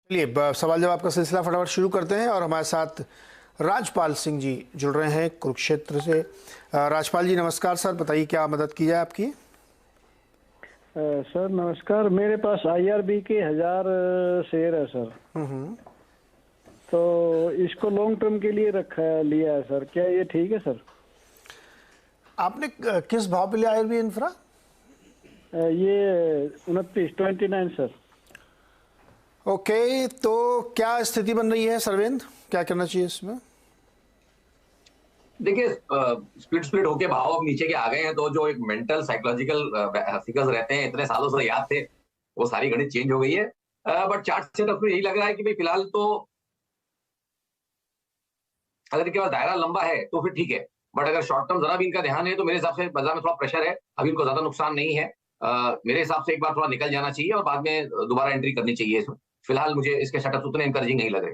चलिए सवाल जवाब का सिलसिला फटाफट शुरू करते हैं और हमारे साथ राजपाल सिंह जी जुड़ रहे हैं कुरुक्षेत्र से। राजपाल जी नमस्कार सर, बताइए क्या मदद की जाए आपकी। सर नमस्कार, मेरे पास IRB के 1000 शेयर है सर। तो इसको लॉन्ग टर्म के लिए लिया है सर, क्या ये ठीक है सर? आपने किस भाव पे लिया IRB इंफ्रा? ये 29 सर। ओके, तो क्या स्थिति बन रही है सर्वेंद्र, क्या करना चाहिए इसमें? देखिए, स्प्लिट होके भाव अब नीचे के आ गए हैं, तो जो एक मेंटल साइकोलॉजिकल फिगर्स रहते हैं इतने सालों से याद थे, वो सारी गणित चेंज हो गई है। बट चार्ट सेटअप में यही लग रहा है कि भाई फिलहाल तो अगर इनके पास दायरा लंबा है तो फिर ठीक है, बट अगर शॉर्ट टर्म जरा भी इनका ध्यान है तो मेरे हिसाब से बाजार में थोड़ा प्रेशर है। अभी इनको ज्यादा नुकसान नहीं है। मेरे हिसाब से एक बार थोड़ा निकल जाना चाहिए और बाद में दोबारा एंट्री करनी चाहिए इसमें। फिलहाल मुझे इसके सेटअप उतने इंकरेजिंग नहीं लग रहे।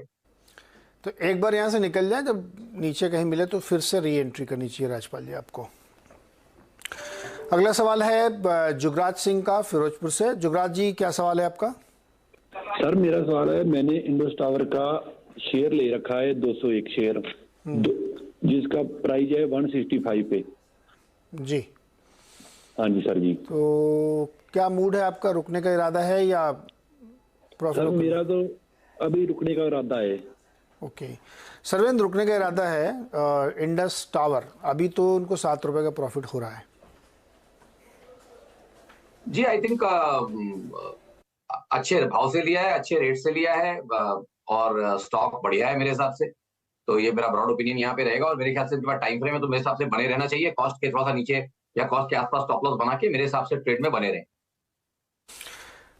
तो एक बार यहाँ से निकल जाए, जब नीचे कहीं मिले तो फिर से री एंट्री करनी चाहिए राजपाल जी आपको। अगला सवाल है जुगराज सिंह का फिरोजपुर से। जुगराज जी क्या सवाल है आपका? सर मेरा सवाल है, मैंने इंडस टावर का शेयर ले रखा है 201 शेयर, जिसका प्राइस है 165 पे जी। हाँ जी सर जी। तो क्या मूड है आपका, रुकने का इरादा है या प्रॉफिट? सर मेरा तो अभी रुकने का इरादा है। ओके, सर्वेंद्र रुकने का इरादा है। इंडस टावर अभी तो उनको 7 रुपए का प्रॉफिट हो रहा है। जी आई थिंक अच्छे भाव से लिया है, अच्छे रेट से लिया है, और स्टॉक बढ़िया है मेरे हिसाब से। तो ये मेरा ब्रॉड ओपिनियन यहाँ पे रहेगा, और मेरे ख्याल से टाइम फ्रेम है तो मेरे हिसाब से बने रहना चाहिए। कॉस्ट के थोड़ा सा नीचे या कॉस्ट के आसपास स्टॉप लॉस बना के मेरे हिसाब से ट्रेड में बने रहे।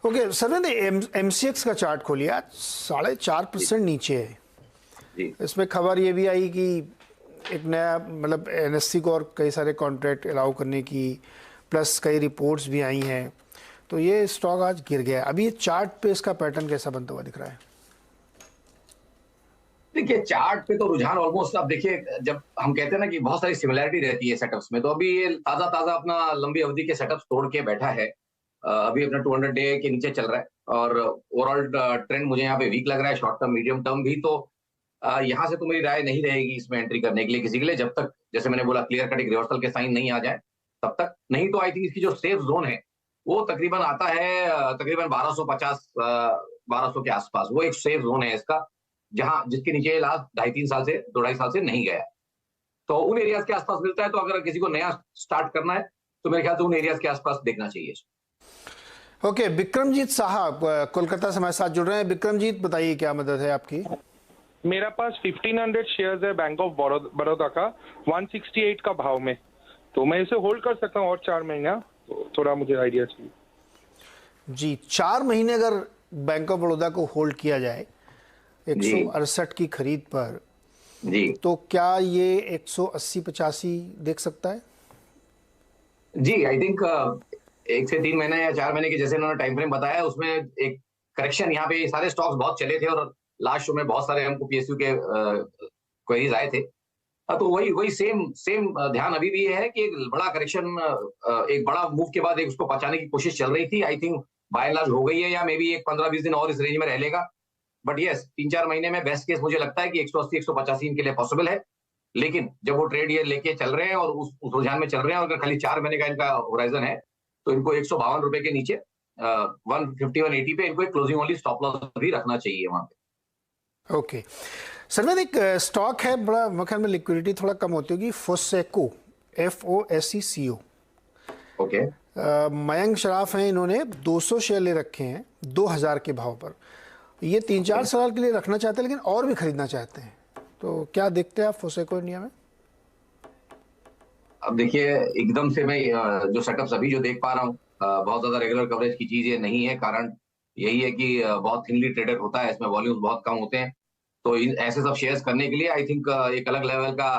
ओके सर्वेंद्र, MCX का चार्ट खोलिए, 4.5% नीचे है जी। इसमें खबर ये भी आई कि एक नया मतलब NSE को और कई सारे कॉन्ट्रैक्ट अलाउ करने की, प्लस कई रिपोर्ट्स भी आई हैं, तो ये स्टॉक आज गिर गया। अभी ये चार्ट पे इसका पैटर्न कैसा बनता हुआ दिख रहा है? देखिए चार्ट पे तो रुझान ऑलमोस्ट, अब देखिए जब हम कहते हैं ना कि बहुत सारी सिमिलैरिटी रहती है सेटअप्स में, तो अभी ये ताजा अपना लंबी अवधि के सेटअप्स तोड़ के बैठा है। अभी अपना 200 डे के नीचे चल रहा है, और ओवरऑल ट्रेंड मुझे यहाँ पे वीक लग रहा है, शॉर्ट टर्म मीडियम टर्म भी। तो यहाँ से तो मेरी राय नहीं रहेगी इसमें एंट्री करने के लिए किसी के लिए, जब तक जैसे मैंने बोला क्लियर कट एक रिवर्सल के साइन नहीं आ जाए तब तक नहीं। तो आई थिंक इसकी जो सेफ जोन है वो तकरीबन आता है तकरीबन 1250 1200 के आसपास। वो एक सेफ जोन है इसका, जहां जिसके नीचे लास्ट 2.5-3 साल से 2.5 साल से नहीं गया। तो उन एरियाज के आसपास मिलता है, तो अगर किसी को नया स्टार्ट करना है तो मेरे ख्याल से उन एरियाज के आसपास देखना चाहिए। ओके, विक्रमजीत साहब कोलकाता से हमारे साथ जुड़ रहे हैं। विक्रमजीत बताइए क्या मदद है आपकी? मेरा पास 1500 शेयर्स है बैंक ऑफ बड़ौदा का 168 का भाव में, तो मैं इसे होल्ड कर सकता हूँ और 4 महीना, तो थोड़ा मुझे आइडिया चाहिए जी। 4 महीने अगर बैंक ऑफ बड़ौदा को होल्ड किया जाए 168 की खरीद पर जी, तो क्या ये 180-85 देख सकता है? जी आई थिंक 1 से 3 महीने या 4 महीने के जैसे उन्होंने टाइम फ्रेम बताया, उसमें एक करेक्शन यहाँ पे सारे स्टॉक्स बहुत चले थे, और लास्ट शो में बहुत सारे हमको PSU के क्वेरीज आए थे। तो वही सेम ध्यान अभी भी है कि एक बड़ा करेक्शन, एक बड़ा मूव के बाद एक उसको बचाने की कोशिश चल रही थी। I think by and large हो गई है, या मे बी एक 15-20 दिन और इस रेंज में रह लेगा। बट यस 3-4 महीने में बेस्ट केस मुझे लगता है कि 180-185 इनके लिए पॉसिबल है। लेकिन जब वो ट्रेड ये लेके चल रहे हैं और उस रुझान में चल रहे हैं, और अगर खाली 4 महीने का इनका होराइजन है, तो इनको 152 रुपए के नीचे 150-180 पे इनको एक क्लोजिंग ओनली स्टॉप लॉस भी रखना चाहिए वहां पे। ओके सर्वेंद्र, एक स्टॉक है बड़ा, मेरे ख्याल में लिक्विडिटी थोड़ा कम होती होगी, फोसेको, FOSECO। ओके, मयंक शराफ हैं, इन्होंने 200 शेयर ले रखे हैं 2000 के भाव पर। ये 3-4 साल के लिए रखना चाहते हैं, लेकिन और भी खरीदना चाहते हैं, तो क्या देखते हैं आप फोसेको इंडिया में? अब देखिए एकदम से मैं जो सेटअप्स अभी जो देख पा रहा हूँ, बहुत ज्यादा रेगुलर कवरेज की चीज ये नहीं है। कारण यही है कि बहुत थिनली ट्रेडेड होता है, इसमें वॉल्यूम्स बहुत कम होते हैं। तो ऐसे सब शेयर्स करने के लिए आई थिंक एक अलग लेवल का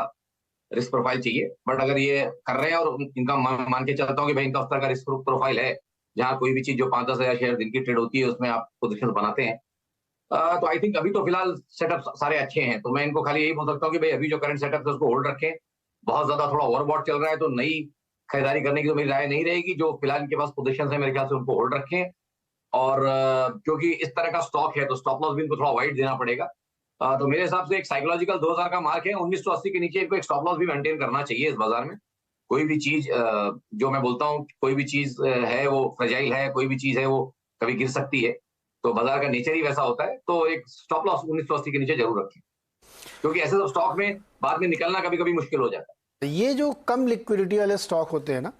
रिस्क प्रोफाइल चाहिए। बट अगर ये कर रहे हैं, और इनका मान के चलता हूँ कि भाई इनका उस तरह का रिस्क प्रोफाइल है, जहाँ कोई भी चीज जो 5-10 हजार शेयर दिन की ट्रेड होती है उसमें आप पोजिशन बनाते हैं, तो आई थिंक अभी तो फिलहाल सेटअप सारे अच्छे हैं। तो मैं इनको खाली यही बोल सकता हूँ कि भाई अभी जो करंट सेटअप है उसको होल्ड रखें। बहुत ज्यादा थोड़ा ओवरबॉट चल रहा है, तो नई खरीदारी करने की तो मेरी राय नहीं रहेगी। जो फिलहाल इनके पास पोजीशन है मेरे ख्याल से उनको होल्ड रखें, और क्योंकि इस तरह का स्टॉक है तो स्टॉप लॉस भी इनको थोड़ा वाइड देना पड़ेगा। तो मेरे हिसाब से एक साइकोलॉजिकल 2000 का मार्क है, 1980 के नीचे इनको एक स्टॉप लॉस भी मेंटेन करना चाहिए इस बाजार में। कोई भी चीज जो मैं बोलता हूँ, कोई भी चीज है वो फ्रेजाइल है, कोई भी चीज है वो कभी गिर सकती है, तो बाजार का नेचर ही वैसा होता है। तो एक स्टॉप लॉस 1980 के नीचे जरूर रखें, क्योंकि ऐसे तो स्टॉक में बाद में निकलना कभी कभी मुश्किल हो जाता है। ये जो कम लिक्विडिटी वाले स्टॉक होते हैं ना,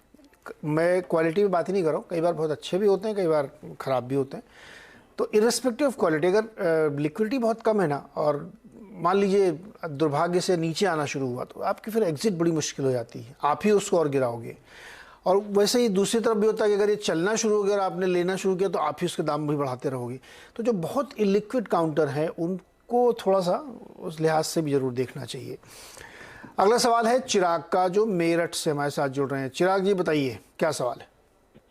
मैं क्वालिटी में बात ही नहीं कर रहा हूँ, कई बार बहुत अच्छे भी होते हैं, कई बार खराब भी होते हैं। तो इर्रेस्पेक्टिव ऑफ क्वालिटी, अगर लिक्विडिटी बहुत कम है ना और मान लीजिए दुर्भाग्य से नीचे आना शुरू हुआ, तो आपकी फिर एग्जिट बड़ी मुश्किल हो जाती है, आप ही उसको और गिराओगे। और वैसे ही दूसरी तरफ भी होता है कि अगर ये चलना शुरू हो गया और आपने लेना शुरू किया तो आप ही उसके दाम भी बढ़ाते रहोगे। तो जो बहुत इलिक्विड काउंटर है उनको थोड़ा सा उस लिहाज से भी जरूर देखना चाहिए। अगला सवाल है चिराग का, जो मेरठ से हमारे साथ जुड़ रहे हैं। चिराग जी बताइए क्या सवाल है।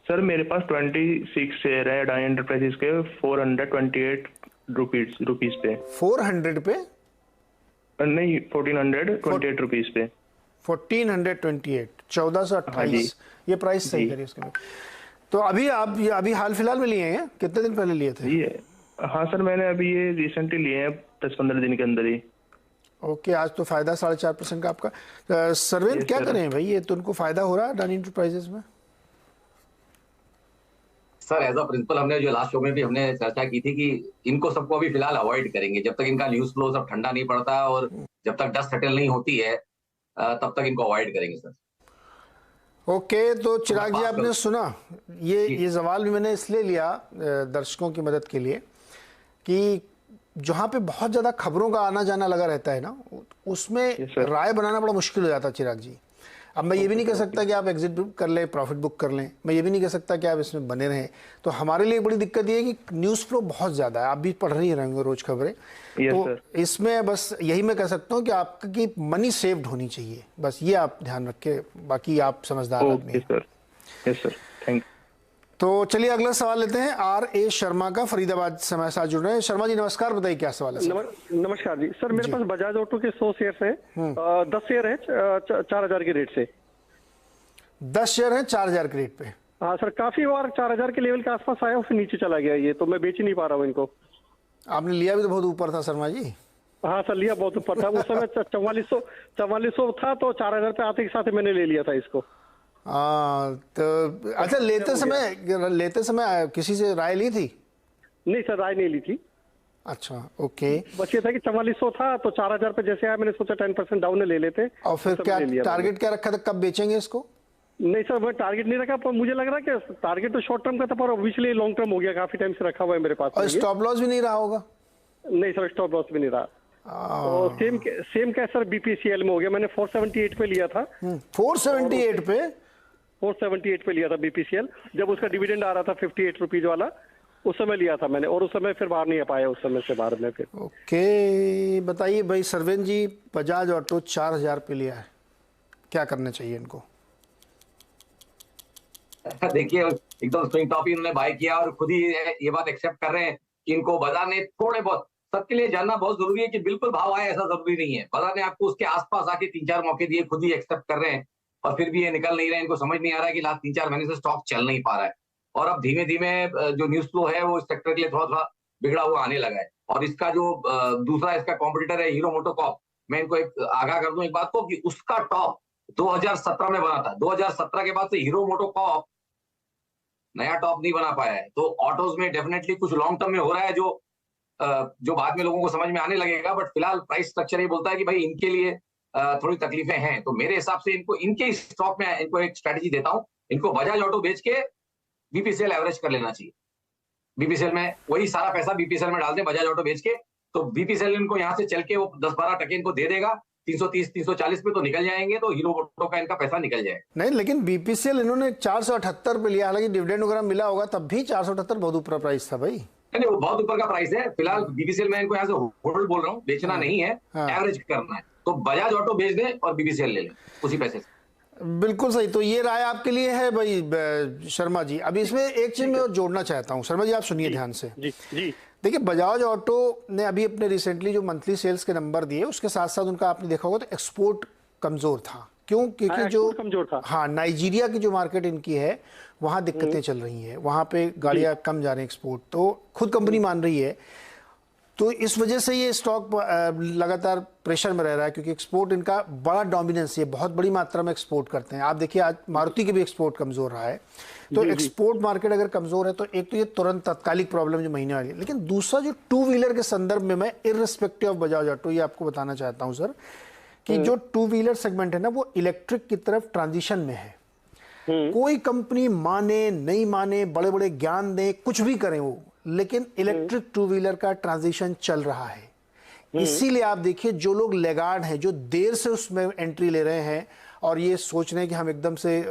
सर मेरे पास 26 शेयर है अडानी एंटरप्राइजेस के 428 रुपीज पे। 400 पे नहीं, 1428 रुपीज पे। 1428, 1428, ये प्राइस सही करिए उसके। तो अभी आप अभी हाल फिलहाल में लिए हैं, कितने दिन पहले लिए थे? ये हाँ सर, मैंने अभी ये रिसेंटली लिए हैं 10-15 दिन के अंदर ही। ओके, आज तो फायदा 4.5% का आपका। सरवेंद क्या करें भाई, ये तो उनको फायदा हो रहा है अडानी एंटरप्राइजेस में? सर एज अ प्रिंसिपल हमने जो लास्ट शो में भी हमने चर्चा की थी कि इनको सबको अभी फिलहाल अवॉइड करेंगे जब तक इनका न्यूज फ्लो सब ठंडा नहीं पड़ता और जब तक डस्ट सेटल नहीं होती है तब तक इनको अवॉइड करेंगे सर। ओके, तो चिराग जी आपने सुना, ये सवाल भी मैंने इसलिए लिया दर्शकों की मदद के लिए कि जहाँ पे बहुत ज़्यादा खबरों का आना जाना लगा रहता है ना, उसमें राय बनाना बड़ा मुश्किल हो जाता है चिराग जी। अब मैं ये भी नहीं कह सकता कि आप एग्जिट बुक कर लें, प्रॉफिट बुक कर लें, मैं ये भी नहीं कह सकता कि आप इसमें बने रहें। तो हमारे लिए बड़ी दिक्कत ये है कि न्यूज़ फ्लो बहुत ज़्यादा है, आप भी पढ़ रही रहेंगे रोज़ खबरें। तो इसमें बस यही मैं कह सकता हूँ कि आपकी मनी सेव्ड होनी चाहिए, बस ये आप ध्यान रखें, बाकी आप समझदार आदमी हैं। Yes sir, thank you. तो चलिए अगला सवाल लेते हैं। R.A. शर्मा का, फरीदाबाद से हमारे साथ जुड़ रहे हैं। शर्मा जी नमस्कार, बताइए क्या सवाल है? नमस्कार जी। सर मेरे पास बजाज ऑटो के 100 शेयर है, 10 शेयर है 4000 के रेट से। 10 शेयर है 4000 के रेट पे? हाँ सर, काफी बार 4000 के लेवल के आसपास आया, फिर नीचे चला गया ये, तो मैं बेच ही नहीं पा रहा हूँ इनको। आपने लिया भी तो बहुत ऊपर था शर्मा जी। हाँ सर, लिया बहुत ऊपर था, उस समय 4400 था, तो 4000 पे आते के साथ मैंने ले लिया था इसको। तो अच्छा, लेते समय किसी से राय ली थी? नहीं सर, राय नहीं ली थी। अच्छा, ओके। बस ये था कि 4400 था, तो 4000 पे जैसे आया मैंने सोचा 10% डाउन ले लेते। और फिर क्या टारगेट क्या रखा था, कब बेचेंगे इसको? नहीं सर, मैं टारगेट नहीं रखा, पर मुझे लग रहा है कि टारगेट तो शॉर्ट टर्म का था, पर ऑब्वियसली लॉन्ग टर्म हो गया, काफी टाइम से रखा हुआ है मेरे पास। और स्टॉप लॉस भी नहीं रहा होगा? नहीं सर, स्टॉप लॉस भी नहीं रहा। तो सेम क्या सर BPCL में हो गया, मैंने 478 पे लिया था। 478 पे? 478 पे लिया था BPCL, जब उसका डिविडेंड आ रहा था 58 रुपीज वाला, उस समय लिया था मैंने, और उस समय फिर बाहर नहीं आ पाया, उस समय से बाहर में फिर। ओके, बताइए भाई सरवेंद जी, बजाज ऑटो 4000 पे लिया है, क्या करना चाहिए इनको? देखिए एकदम स्विंग टॉप ही उन्होंने बाय किया और खुद ही ये बात एक्सेप्ट कर रहे हैं कि इनको बाजार ने थोड़े बहुत, सबके लिए जानना बहुत जरूरी है कि बिल्कुल भाव आए ऐसा जरूरी नहीं है। बाजार ने आपको उसके आसपास आके 3-4 मौके दिए, खुद ही एक्सेप्ट कर रहे हैं और फिर भी ये निकल नहीं रहे। इनको समझ नहीं आ रहा है कि लास्ट 3-4 महीने से स्टॉक चल नहीं पा रहा है और अब धीमे धीमे जो न्यूज फ्लो है वो इस सेक्टर के लिए थोड़ा थोड़ा बिगड़ा हुआ आने लगा है। और इसका जो दूसरा इसका कॉम्पिटिटर है हीरो मोटोकॉर्प, मैं इनको एक आगाह कर दूं एक बात को कि उसका टॉप 2017 में बना था। 2017 के बाद से हीरो मोटोकॉर्प नया टॉप नहीं बना पाया है। तो ऑटोज में डेफिनेटली कुछ लॉन्ग टर्म में हो रहा है जो बाद में लोगों को समझ में आने लगेगा, बट फिलहाल प्राइस स्ट्रक्चर ये बोलता है कि भाई इनके लिए थोड़ी तकलीफें हैं। तो मेरे हिसाब से इनको इनके स्टॉक में इनको एक स्ट्रेटेजी देता हूं, इनको बजाज ऑटो बेच के BPCL एवरेज कर लेना चाहिए। BPCL में वही सारा पैसा BPCL में डाल दें बजाज ऑटो बेच के, तो BPCL इनको यहाँ से चल के वो 10-12 टके इनको दे देगा, 330-340 पे तो निकल जाएंगे, तो हीरो मोटो का इनका पैसा निकल जाएगा। नहीं, लेकिन BPCL इन्होंने 478 पे लिया, हालांकि डिविडेंड वगैरह मिला होगा, तब भी 478 बहुत ऊपर प्राइस था भाई। नहीं, वो बहुत ऊपर का प्राइस है। फिलहाल BPCL में इनको यहाँ से होल्ड बोल रहा हूँ, बेचना नहीं है, एवरेज करना है। तो बजाज ऑटो बेच दें और BPCL ले लें उसी पैसे से। बिल्कुल सही, तो ये राय आपके लिए है भाई शर्मा जी। अब इसमें एक चीज मैं और जोड़ना चाहता हूँ, शर्मा जी आप सुनिए ध्यान से। जी जी। देखिए, बजाज ऑटो ने अभी अपने रिसेंटली जो मंथली सेल्स के नंबर दिए, उसके साथ साथ उनका आपने देखा होगा तो एक्सपोर्ट कमजोर था, क्यों? क्योंकि जो कमजोर था। हाँ, नाइजीरिया की जो मार्केट इनकी है वहाँ दिक्कतें चल रही हैं, वहाँ पे गाड़ियाँ कम जा रही हैं एक्सपोर्ट, तो खुद कंपनी मान रही है। तो इस वजह से ये स्टॉक लगातार प्रेशर में रह रहा है, क्योंकि एक्सपोर्ट इनका बड़ा डोमिनेंस है, बहुत बड़ी मात्रा में एक्सपोर्ट करते हैं। आप देखिए आज मारुति के भी एक्सपोर्ट कमज़ोर रहा है। तो एक्सपोर्ट मार्केट अगर कमज़ोर है तो एक तो ये तुरंत तात्कालिक प्रॉब्लम जो महीने वाली है, लेकिन दूसरा जो टू व्हीलर के संदर्भ में मैं इर्रिस्पेक्टिव ऑफ बजाज ऑटो ये आपको बताना चाहता हूँ सर, कि जो टू व्हीलर सेगमेंट है ना वो इलेक्ट्रिक की तरफ ट्रांजिशन में है। कोई कंपनी माने नहीं माने, बड़े बड़े ज्ञान दे, कुछ भी करें वो, लेकिन इलेक्ट्रिक टू व्हीलर का ट्रांजिशन चल रहा है। इसीलिए आप देखिए जो लोग लेगार्ड हैं, जो देर से उसमें एंट्री ले रहे हैं और ये सोच रहे हैं कि हम एकदम से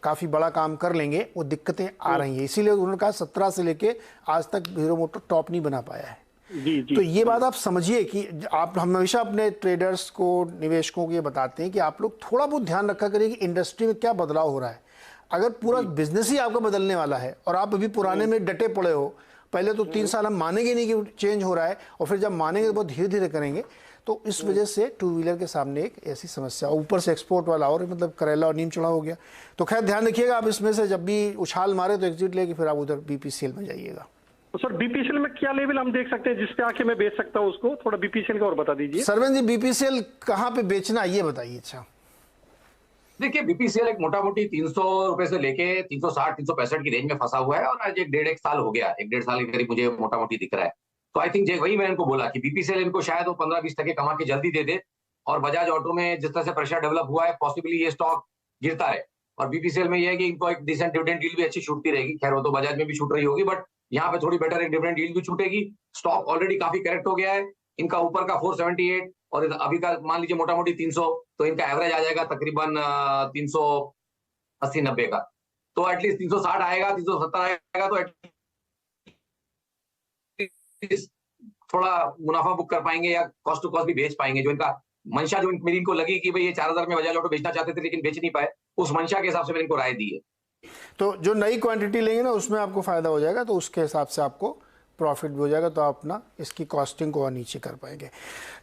काफी बड़ा काम कर लेंगे, वो दिक्कतें आ रही हैं। इसीलिए उन्होंने कहा 17 से लेके आज तक हीरो मोटर टॉप नहीं बना पाया है। जी। तो ये बात आप समझिए कि आप हमेशा अपने ट्रेडर्स को, निवेशकों को ये बताते हैं कि आप लोग थोड़ा बहुत ध्यान रखा करिए कि इंडस्ट्री में क्या बदलाव हो रहा है। अगर पूरा बिजनेस ही आपका बदलने वाला है और आप अभी पुराने में डटे पड़े हो, पहले तो 3 साल हम मानेंगे नहीं कि चेंज हो रहा है, और फिर जब मानेंगे तो बहुत धीरे धीरे करेंगे। तो इस वजह से टू व्हीलर के सामने एक ऐसी समस्या, ऊपर से एक्सपोर्ट वाला और मतलब करेला और नीम चढ़ा हो गया। तो खैर ध्यान रखिएगा, आप इसमें से जब भी उछाल मारे तो एग्जिट लेके फिर आप उधर बीपीसीएल में जाइएगा। तो सर बीपीसीएल में क्या लेवल हम देख सकते हैं जिसपे आके मैं बेच सकता हूँ उसको? थोड़ा बीपीसीएल का और बता दीजिए। सरवन जी, बीपीसीएल कहाँ पे बेचना ये बताइए। अच्छा देखिए, बीपीसीएल एक मोटा मोटी 300 रुपए से लेके 360 365 की रेंज में फंसा हुआ है, और आज एक 1.5 साल हो गया, 1.5 साल के करीब मुझे मोटा मोटी दिख रहा है। तो आई थिंक वही मैंने इनको बोला कि बीपीसीएल इनको शायद वो 15-20% कमा के जल्दी दे दे, और बजाज ऑटो में जिस तरह से प्रेशर डेवलप हुआ है, पॉसिबली ये स्टॉक गिरता है। और बीपीसीएल में ये है कि इनको एक डिसेंट डिविडेंड डील भी अच्छी छूटती रहेगी। खैर वो तो बजाज में भी छूट रही होगी, बट यहाँ पे थोड़ी बेटर एक डिविडेंड डील भी छूटेगी। स्टॉक ऑलरेडी काफी करेक्ट हो गया है, इनका ऊपर का 478 और अभी का मान लीजिए मोटा मोटी 300, तो इनका एवरेज आ जाएगा तकरीबन 380-90 का। तो एटलीस्ट 360 आएगा, 370 आएगा, तो एटलीस्ट थोड़ा मुनाफा बुक कर पाएंगे या कॉस्ट टू कॉस्ट भी बेच पाएंगे। जो इनका मंशा, जो मेरी इनको लगी कि भाई ये 4000 में बजाज ऑटो बेचना चाहते थे लेकिन बेच नहीं पाए, उस मंशा के हिसाब से मैंने इनको राय दी है। तो जो नई क्वांटिटी लेंगे ना उसमें आपको फायदा हो जाएगा, तो उसके हिसाब से आपको प्रॉफिट भी हो जाएगा, तो आप अपना इसकी कॉस्टिंग को और नीचे कर पाएंगे।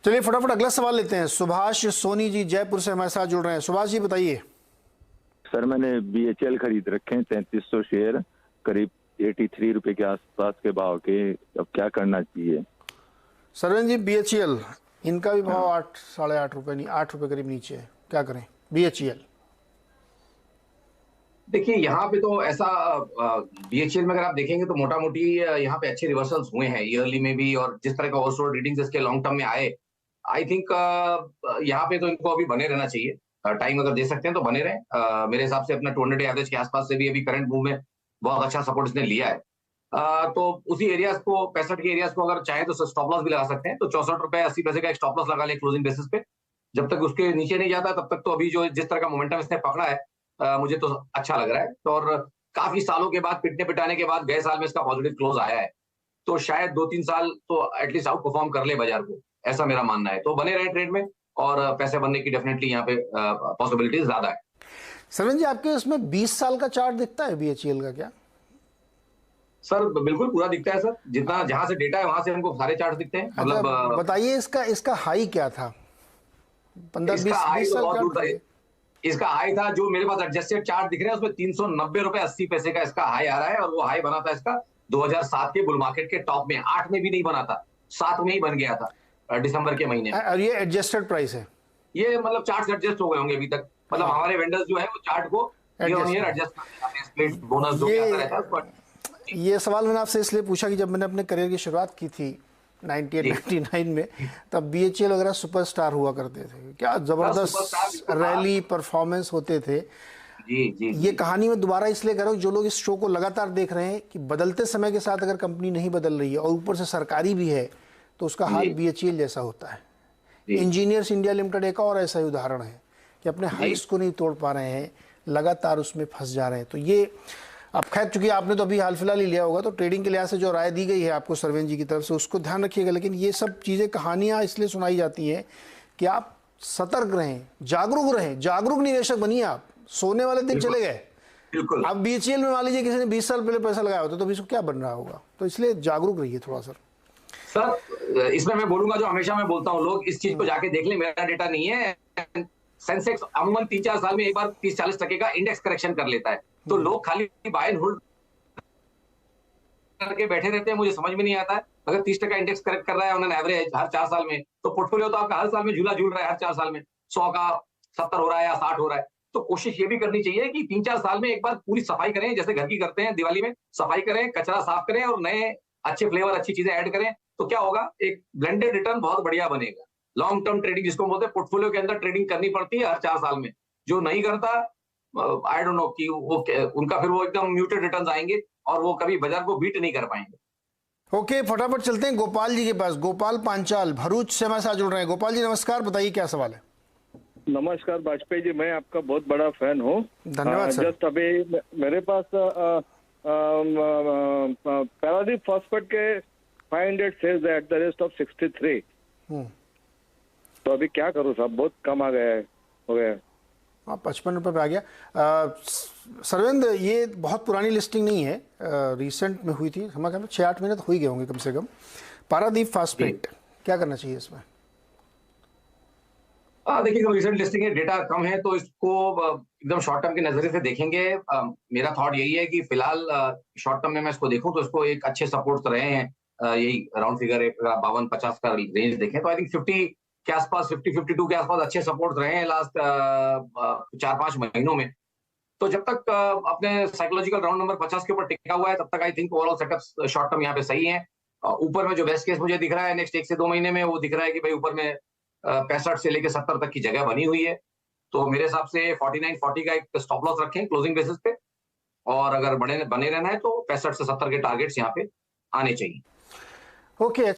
चलिए फटाफट अगला सवाल लेते हैं। सुभाष सोनी जी जयपुर से हमारे साथ जुड़ रहे हैं। सुभाष जी बताइए। सर मैंने बीएचएल खरीद रखे हैं 3300 शेयर, करीब 83 रुपए के आसपास के भाव के, अब क्या करना चाहिए? सरवन जी बीएचईएल, इनका भी भाव 8 साढ़े 8 रुपए, नहीं 8 रुपए करीब नीचे है, क्या करें बीएचईएल? देखिए यहाँ पे तो ऐसा बीएचईएल में अगर आप देखेंगे तो मोटा मोटी यहाँ पे अच्छे रिवर्सल्स हुए हैं ईयरली में भी, और जिस तरह का ओवरसोल्ड रीडिंग्स इसके लॉन्ग टर्म में आए, आई थिंक यहाँ पे तो इनको अभी बने रहना चाहिए। टाइम अगर दे सकते हैं तो बने रहे। मेरे हिसाब से अपना 200 एवरेज के आसपास से भी अभी करंट मूव में बहुत अच्छा सपोर्ट इसने लिया है। तो उसी एरियाज को, 65 के एरियाज को अगर चाहे तो स्टॉप लॉस भी लगा सकते हैं। तो 64 रुपए 80 पैसे का एक स्टॉप लॉस लगा ले क्लोजिंग बेसिस पे। जब तक उसके नीचे नहीं जाता तब तक तो अभी जो जिस तरह का मोमेंटम इसने पकड़ा है, मुझे तो अच्छा लग रहा है। तो और काफी सालों के बाद, पिटने पिटाने के बाद गए साल में इसका पॉजिटिव क्लोज आया है, तो शायद 2-3 साल तो एटलीस्ट आउट परफॉर्म कर ले बाजार को, ऐसा मेरा मानना है। तो बने रहे ट्रेड में, और पैसे बनने की डेफिनेटली यहाँ पे पॉसिबिलिटीज ज्यादा है। सरवन जी आपके इसमें 20 साल का चार्ट दिखता है बीएचईएल का क्या? सर बिल्कुल पूरा दिखता है सर, जितना जहां से डेटा है वहां से हमको सारे चार्ट दिखते हैं। मतलब बताइए इसका हाई क्या था? 15-20 साल का इसका हाई था, जो मेरे पास एडजस्टेड चार्ट दिख रहे हैं उसमें 390 रुपए 80 पैसे का इसका हाई आ रहा है, और वो हाई बना था इसका 2007 के बुल मार्केट के टॉप में। 8 में भी नहीं बना था, 7 में ही बन गया था दिसंबर के महीने। और ये एडजस्टेड प्राइस है? ये मतलब चार्ट एडजस्ट हो गए होंगे अभी तक, मतलब हमारे वेंडर्स जो है वो चार्ट को ईयर ऑन ईयर एडजस्ट करते हैं, स्प्लिट बोनस जो भी आता रहता है। ये सवाल मैंने आपसे इसलिए पूछा कि जब मैंने अपने करियर की शुरुआत की थी 98-99 में, तब बीएचईएल वगैरह सुपरस्टार हुआ करते थे, क्या जबरदस्त रैली परफॉर्मेंस होते थे। जी। ये कहानी में दोबारा इसलिए कर रहा हूँ, जो लोग इस शो को लगातार देख रहे हैं, कि बदलते समय के साथ अगर कंपनी नहीं बदल रही है और ऊपर से सरकारी भी है, तो उसका हाल बीएचईएल जैसा होता है। इंजीनियर्स इंडिया लिमिटेड एक और ऐसा ही उदाहरण है कि अपने हाइस को नहीं तोड़ पा रहे हैं, लगातार उसमें फंस जा रहे हैं। तो ये अब खैर चूंकि आपने तो अभी हाल फिलहाल ही लिया होगा, तो ट्रेडिंग के लिहाज से जो राय दी गई है आपको सरवेन जी की तरफ से, उसको ध्यान रखिएगा। लेकिन ये सब चीज़ें, कहानियाँ इसलिए सुनाई जाती हैं कि आप सतर्क रहें, जागरूक रहें, जागरूक निवेशक बनिए। आप सोने वाले दिन चले गए, अब बीएचईएल में मान लीजिए किसी ने 20 साल पहले पैसा लगाया होता तो अभी इसको क्या बन रहा होगा। तो इसलिए जागरूक रहिए थोड़ा सर। इसमें मैं बोलूंगा जो हमेशा मैं बोलता हूँ, लोग इस चीज को जाके देख लें, मेरा डेटा नहीं है, सेंसेक्स अमूमन 3-4 साल में एक बार 30-40% का इंडेक्स करेक्शन कर लेता है। तो लोग खाली बाय एंड होल्ड करके बैठे रहते हैं, मुझे समझ में नहीं आता है। अगर 30% इंडेक्स करेक्ट कर रहा है ऑन एन एवरेज हर 4 साल में, तो पोर्टफोलियो तो आपका हर साल में झूला झूल रहा है, हर 4 साल में 100 का 70 हो रहा है या 60 हो रहा है। तो कोशिश ये भी करनी चाहिए कि 3-4 साल में एक बार पूरी सफाई करें, जैसे घर की करते हैं दिवाली में, सफाई करें, कचरा साफ करें और नए अच्छे फ्लेवर, अच्छी चीजें ऐड करें। तो क्या होगा, एक ब्लेंडेड रिटर्न बहुत बढ़िया बनेगा। लॉन्ग टर्म ट्रेडिंग जिसको बोलते हैं, पोर्टफोलियो के अंदर ट्रेडिंग करनी पड़ती है हर 4 साल में। जो नहीं करता, आई डोंट नो कि वो उनका फिर वो एकदम म्यूटेड रिटर्न्स आएंगे और वो कभी बाजार को बीट नहीं कर पाएंगे। ओके, फटाफट चलते हैं गोपाल जी के पास। गोपाल पांचाल भरूच से हमारे साथ जुड़ रहे हैं। गोपाल जी नमस्कार, बताइए क्या सवाल है। नमस्कार वाजपेयी जी, मैं आपका बहुत बड़ा फैन हूँ। धन्यवाद सर। जस्ट अभी मेरे पास पैराडीप फॉस्फेट के 500 शेयर्स है एट द रेट ऑफ 63। तो अभी क्या करूँ साहब, बहुत कम आ गया है, हो गया है। 55 रुपये पे आ गया। सर्वेंद्र, ये बहुत पुरानी लिस्टिंग नहीं है, रिसेंट में हुई थी, हमारे ख्याल में 6-8 महीने तो हो ही गए होंगे कम से कम। पारादीप फास्फेट, क्या करना चाहिए इसमें? देखिए, रिसेंट लिस्टिंग है, डेटा कम है, तो इसको एकदम शॉर्ट टर्म के नजरिए से देखेंगे। मेरा थॉट यही है कि फिलहाल शॉर्ट टर्म में मैं इसको देखूं तो इसको एक अच्छे सपोर्ट रहे हैं, यही राउंड फिगर 52-50 का रेंज देखें तो आई थिंक 50 के आसपास, 50-52 के आसपास अच्छे सपोर्ट रहे हैं लास्ट 4-5 महीनों में। तो जब तक अपने साइकोलॉजिकल राउंड नंबर 50 के ऊपर टिका हुआ है, तब तक I think overall setup short term यहाँ पे सही है। ऊपर में जो बेस्ट केस मुझे दिख रहा है नेक्स्ट 1 से 2 महीने में, वो दिख रहा है कि भाई ऊपर में 65 से लेके 70 तक की जगह बनी हुई है। तो मेरे हिसाब से 49-40 का एक स्टॉप लॉस रखें क्लोजिंग बेसिस पे, और अगर बने रहना है तो 65 से 70 के टारगेट्स यहाँ पे आने चाहिए। ओके।